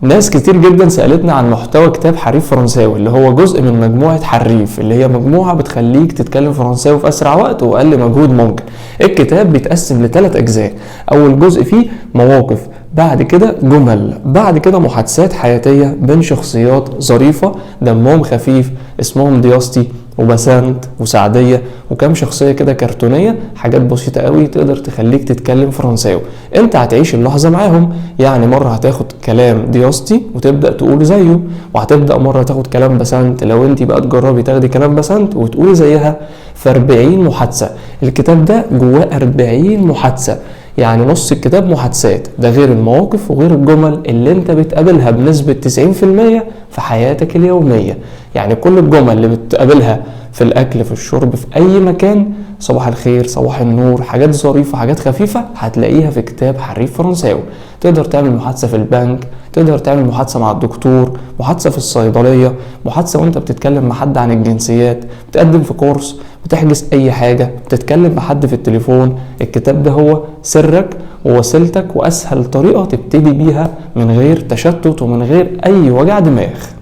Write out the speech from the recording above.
ناس كتير جدا سألتنا عن محتوى كتاب حريف فرنساوي، اللي هو جزء من مجموعة حريف، اللي هي مجموعة بتخليك تتكلم فرنساوي في أسرع وقت وأقل مجهود ممكن. الكتاب بيتقسم ل3 أجزاء. أول جزء فيه مواقف، بعد كده جمل، بعد كده محادثات حياتية بين شخصيات ظريفة دمهم خفيف اسمهم دياستي وبسنت وسعدية وكم شخصية كده كرتونية، حاجات بسيطة قوي تقدر تخليك تتكلم فرنساوي. انت هتعيش اللحظة معاهم، يعني مرة هتاخد كلام دياستي وتبدأ تقول زيه، وهتبدأ مرة تاخد كلام بسنت لو انت بقى تجربي تاخدي كلام بسنت وتقولي زيها في 40 محادثة. الكتاب ده جواه 40 محادثة، يعني نص الكتاب محادثات، ده غير المواقف وغير الجمل اللي انت بتقابلها بنسبة 90% في حياتك اليومية. يعني كل الجمل اللي بتقابلها في الأكل في الشرب في أي مكان، صباح الخير صباح النور، حاجات ظريفة حاجات خفيفة، هتلاقيها في كتاب حريف فرنساوي. تقدر تعمل محادثة في البنك، تقدر تعمل محادثة مع الدكتور، محادثة في الصيدلية، محادثة وانت بتتكلم مع حد عن الجنسيات، بتقدم في كورس، بتحجز اي حاجة، بتتكلم مع حد في التليفون. الكتاب ده هو سرك ووسيلتك واسهل طريقة تبتدي بيها من غير تشتت ومن غير اي وجع دماغ.